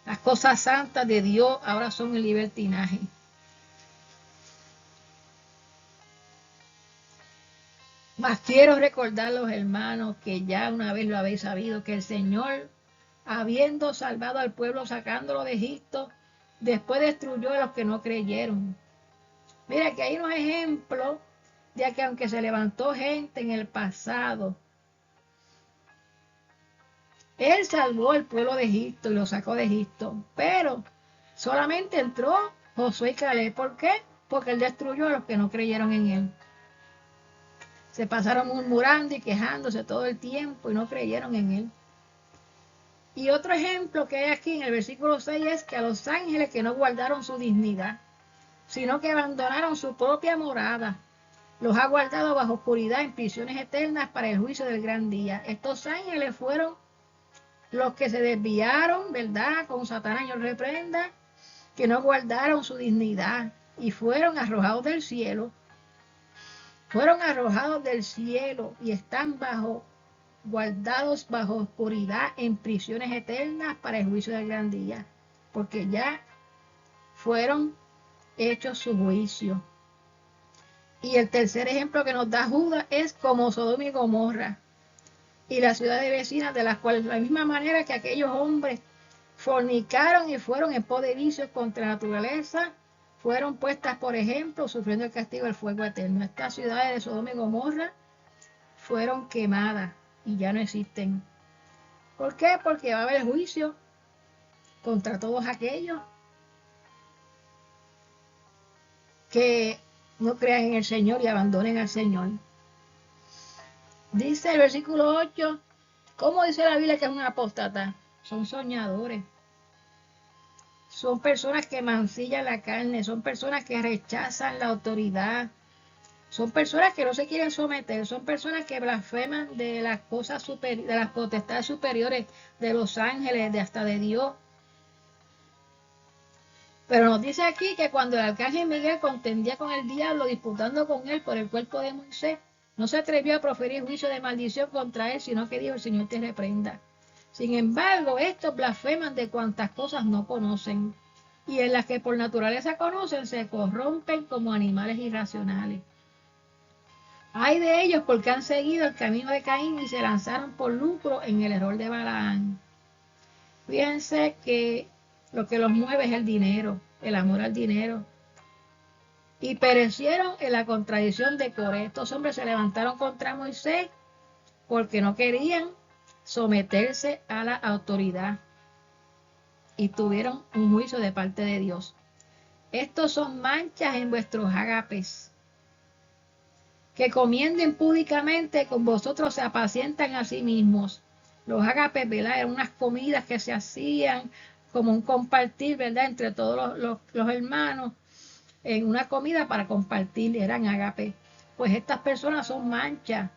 Las cosas santas de Dios ahora son el libertinaje. Mas quiero recordarlos, hermanos, que ya una vez lo habéis sabido, que el Señor, habiendo salvado al pueblo, sacándolo de Egipto, después destruyó a los que no creyeron. Mira que hay unos ejemplos de que aunque se levantó gente en el pasado, Él salvó al pueblo de Egipto y lo sacó de Egipto, pero solamente entró Josué y Caleb. ¿Por qué? Porque Él destruyó a los que no creyeron en Él. Se pasaron murmurando y quejándose todo el tiempo y no creyeron en Él. Y otro ejemplo que hay aquí en el versículo 6 es que a los ángeles que no guardaron su dignidad, sino que abandonaron su propia morada, los ha guardado bajo oscuridad en prisiones eternas para el juicio del gran día. Estos ángeles fueron los que se desviaron, ¿verdad? Con Satanás, yo reprenda, que no guardaron su dignidad y fueron arrojados del cielo. Fueron arrojados del cielo y están guardados bajo oscuridad en prisiones eternas para el juicio del gran día, porque ya fueron hechos su juicio. Y el tercer ejemplo que nos da Judas es como Sodoma y Gomorra y las ciudades vecinas, de las cuales, de la misma manera que aquellos hombres fornicaron y fueron en pos de vicios contra la naturaleza, fueron puestas por ejemplo, sufriendo el castigo del fuego eterno. Estas ciudades de Sodoma y Gomorra fueron quemadas y ya no existen. ¿Por qué? Porque va a haber juicio contra todos aquellos que no crean en el Señor y abandonen al Señor. Dice el versículo 8, ¿cómo dice la Biblia que es un apóstata? Son soñadores. Son personas que mancillan la carne, son personas que rechazan la autoridad, son personas que no se quieren someter, son personas que blasfeman de las cosas superiores, de las potestades superiores de los ángeles, de hasta de Dios. Pero nos dice aquí que cuando el arcángel Miguel contendía con el diablo, disputando con él por el cuerpo de Moisés, no se atrevió a proferir juicio de maldición contra él, sino que dijo: el Señor te reprenda. Sin embargo, estos blasfeman de cuantas cosas no conocen, y en las que por naturaleza conocen se corrompen como animales irracionales. Hay de ellos porque han seguido el camino de Caín y se lanzaron por lucro en el error de Balaán. Fíjense que lo que los mueve es el dinero, el amor al dinero. Y perecieron en la contradicción de Coré. Estos hombres se levantaron contra Moisés porque no querían someterse a la autoridad y tuvieron un juicio de parte de Dios. Estos son manchas en vuestros agapes, que comiendo impúdicamente con vosotros se apacientan a sí mismos. Los agapes, ¿verdad? Eran unas comidas que se hacían como un compartir, ¿verdad? Entre todos los hermanos, en una comida para compartir, eran agapes. Pues estas personas son manchas.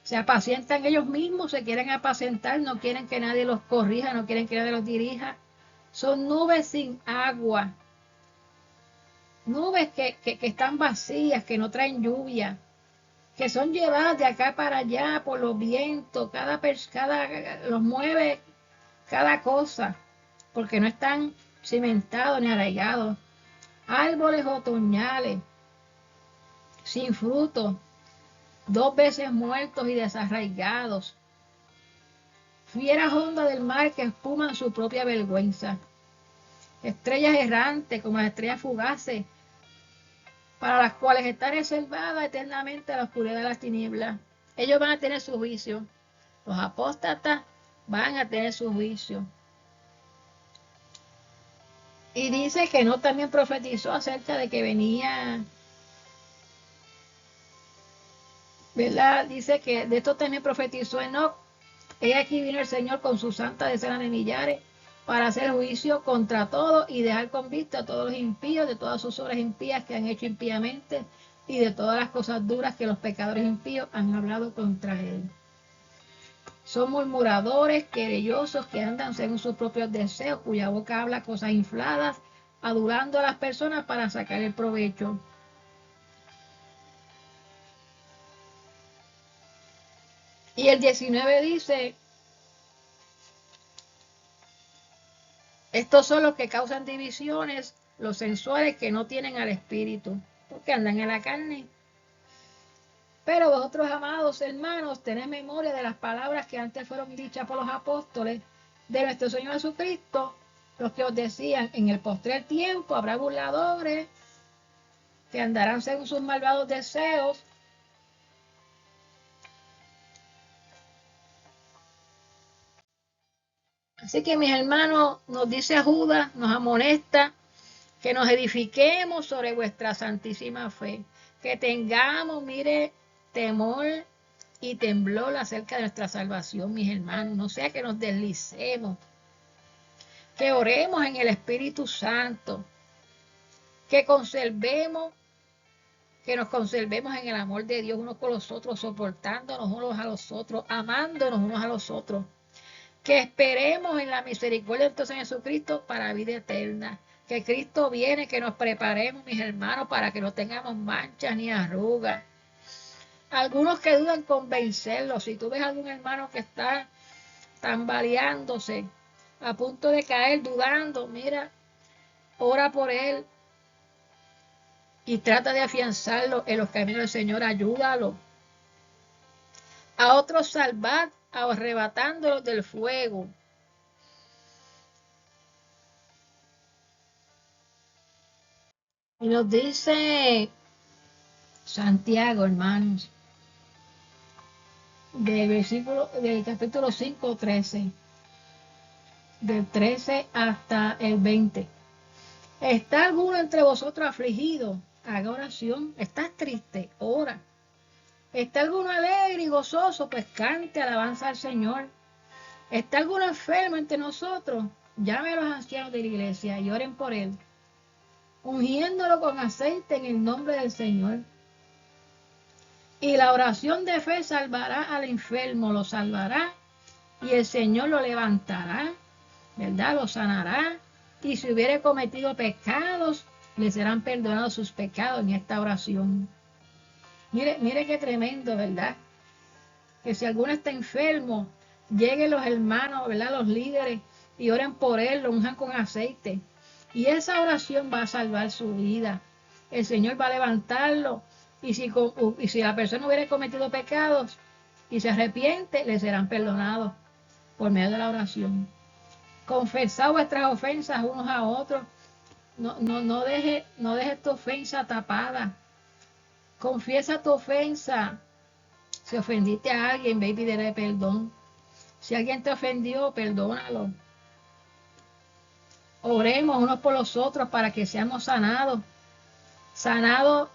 Se apacientan ellos mismos, se quieren apacentar, no quieren que nadie los corrija, no quieren que nadie los dirija. Son nubes sin agua. Nubes que están vacías, que no traen lluvia, que son llevadas de acá para allá por los vientos, los mueve cada cosa, porque no están cimentados ni arraigados. Árboles otoñales, sin fruto, 2 veces muertos y desarraigados. Fieras ondas del mar que espuman su propia vergüenza. Estrellas errantes como las estrellas fugaces, para las cuales está reservada eternamente la oscuridad de las tinieblas. Ellos van a tener su juicio. Los apóstatas van a tener su juicio. Y dice que no también profetizó acerca de que venía, ¿verdad? Dice que de esto también profetizó Enoc, He aquí vino el Señor con su santa decena de millares para hacer juicio contra todos y dejar con vista a todos los impíos de todas sus obras impías que han hecho impíamente y de todas las cosas duras que los pecadores impíos han hablado contra él. Son murmuradores, querellosos, que andan según sus propios deseos, cuya boca habla cosas infladas, adulando a las personas para sacar el provecho. Y el 19 dice, estos son los que causan divisiones, los sensuales que no tienen al espíritu, porque andan en la carne. Pero vosotros, amados hermanos, tened memoria de las palabras que antes fueron dichas por los apóstoles de nuestro Señor Jesucristo, los que os decían, en el postrer tiempo habrá burladores que andarán según sus malvados deseos. Así que, mis hermanos, nos dice Judas, nos amonesta que nos edifiquemos sobre vuestra santísima fe, que tengamos, mire, temor y temblor acerca de nuestra salvación, mis hermanos, no sea que nos deslicemos, que oremos en el Espíritu Santo, que nos conservemos en el amor de Dios unos con los otros, soportándonos unos a los otros, amándonos unos a los otros, que esperemos en la misericordia de nuestro Señor Jesucristo para vida eterna, que Cristo viene, que nos preparemos, mis hermanos, para que no tengamos manchas ni arrugas. Algunos que dudan convencerlos, si tú ves a algún hermano que está tambaleándose, a punto de caer, dudando, mira, ora por él y trata de afianzarlo en los caminos del Señor, ayúdalo. A otros salvad, arrebatándolos del fuego. Y nos dice Santiago, hermanos, del capítulo 5, 13, del 13 hasta el 20. ¿Está alguno entre vosotros afligido? Haga oración. ¿Estás triste? Ora. ¿Está alguno alegre y gozoso? Pues cante alabanza al Señor. ¿Está alguno enfermo entre nosotros? Llame a los ancianos de la iglesia y oren por él, ungiéndolo con aceite en el nombre del Señor. Y la oración de fe salvará al enfermo, lo salvará, y el Señor lo levantará, ¿verdad? Lo sanará. Y si hubiere cometido pecados, le serán perdonados sus pecados en esta oración. Mire qué tremendo, ¿verdad? Que si alguno está enfermo, lleguen los hermanos, ¿verdad? Los líderes, y oren por él, lo unjan con aceite. Y esa oración va a salvar su vida. El Señor va a levantarlo. Y si la persona hubiera cometido pecados y se arrepiente, le serán perdonados por medio de la oración. Confesad vuestras ofensas unos a otros. No deje tu ofensa tapada. Confiesa tu ofensa. Si ofendiste a alguien, ve y pídele perdón. Si alguien te ofendió, perdónalo. Oremos unos por los otros para que seamos sanados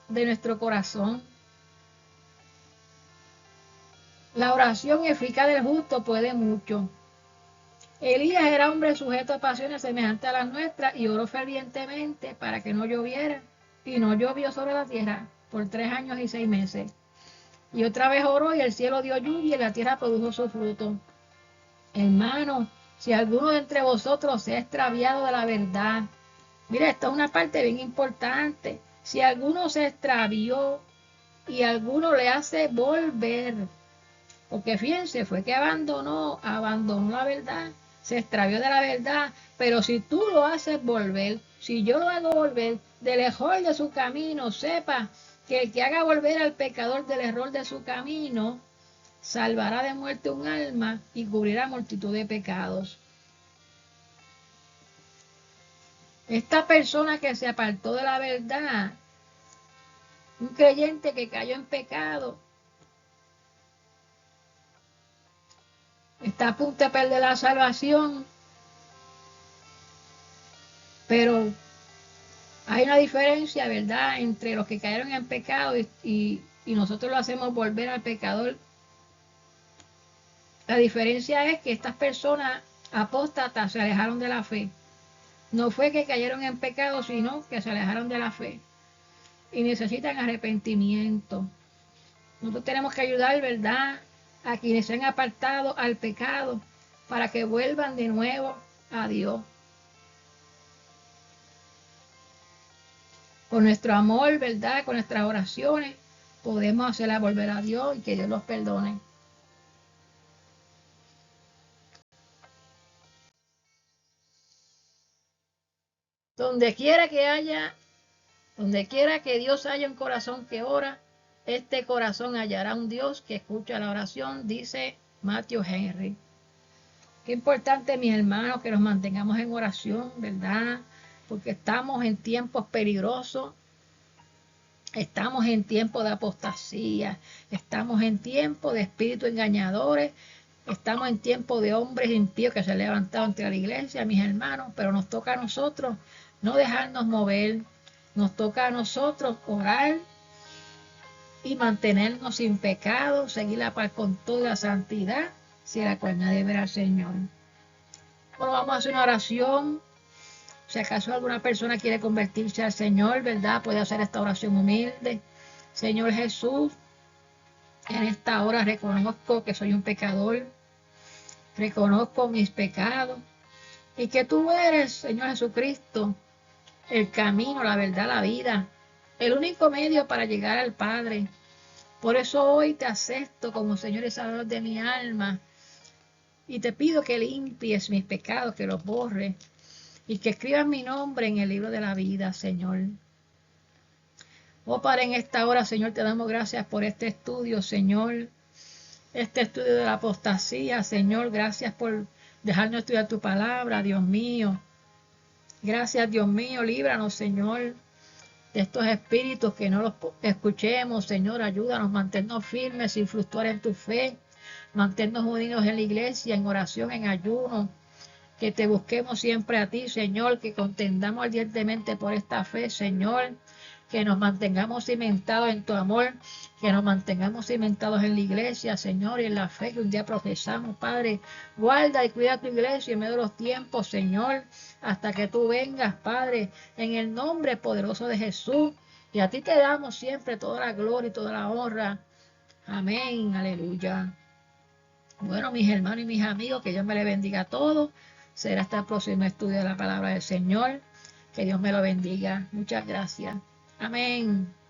de nuestro corazón. La oración eficaz del justo puede mucho. Elías era hombre sujeto a pasiones semejantes a las nuestras y oró fervientemente para que no lloviera. Y no llovió sobre la tierra por 3 años y 6 meses. Y otra vez oró y el cielo dio lluvia y la tierra produjo su fruto. Hermanos, si alguno de entre vosotros se ha extraviado de la verdad, mira, esta es una parte bien importante. Si alguno se extravió y alguno le hace volver, porque fíjense, fue que abandonó la verdad, se extravió de la verdad, pero si tú lo haces volver, si yo lo hago volver del error de su camino, sepa que el que haga volver al pecador del error de su camino, salvará de muerte un alma y cubrirá multitud de pecados. Esta persona que se apartó de la verdad, un creyente que cayó en pecado, está a punto de perder la salvación, pero hay una diferencia, ¿verdad?, entre los que cayeron en pecado y nosotros lo hacemos volver al pecador La diferencia es que estas personas apóstatas se alejaron de la fe. No fue que cayeron en pecado, sino que se alejaron de la fe. Y necesitan arrepentimiento. Nosotros tenemos que ayudar, ¿verdad?, a quienes se han apartado al pecado para que vuelvan de nuevo a Dios. Con nuestro amor, ¿verdad?, con nuestras oraciones, podemos hacerla volver a Dios y que Dios los perdone. Donde quiera que Dios haya un corazón que ora, este corazón hallará un Dios que escucha la oración, dice Matthew Henry. Qué importante, mis hermanos, que nos mantengamos en oración, ¿verdad? Porque estamos en tiempos peligrosos, estamos en tiempos de apostasía, estamos en tiempos de espíritus engañadores, estamos en tiempos de hombres impíos que se han levantado ante la iglesia, mis hermanos, pero nos toca a nosotros no dejarnos mover, nos toca a nosotros orar y mantenernos sin pecado, seguir la paz con toda santidad, si la cual nadie verá al Señor. Bueno, vamos a hacer una oración. Si acaso alguna persona quiere convertirse al Señor, ¿verdad?, puede hacer esta oración humilde. Señor Jesús, en esta hora reconozco que soy un pecador, reconozco mis pecados y que tú eres, Señor Jesucristo, el camino, la verdad, la vida, el único medio para llegar al Padre. Por eso hoy te acepto como Señor y Salvador de mi alma y te pido que limpies mis pecados, que los borres y que escribas mi nombre en el libro de la vida, Señor. Oh Padre, en esta hora, Señor, te damos gracias por este estudio, Señor. Este estudio de la apostasía, Señor, gracias por dejarnos estudiar tu palabra, Dios mío. Gracias, Dios mío, líbranos, Señor, de estos espíritus que no los escuchemos, Señor, ayúdanos, mantenernos firmes sin fluctuar en tu fe, mantenernos unidos en la iglesia, en oración, en ayuno, que te busquemos siempre a ti, Señor, que contendamos ardientemente por esta fe, Señor, que nos mantengamos cimentados en tu amor, que nos mantengamos cimentados en la iglesia, Señor, y en la fe que un día profesamos, Padre. Guarda y cuida tu iglesia en medio de los tiempos, Señor, hasta que tú vengas, Padre, en el nombre poderoso de Jesús. Y a ti te damos siempre toda la gloria y toda la honra. Amén, aleluya. Bueno, mis hermanos y mis amigos, que Dios me les bendiga a todos. Será hasta el próximo estudio de la palabra del Señor. Que Dios me lo bendiga. Muchas gracias. Amén.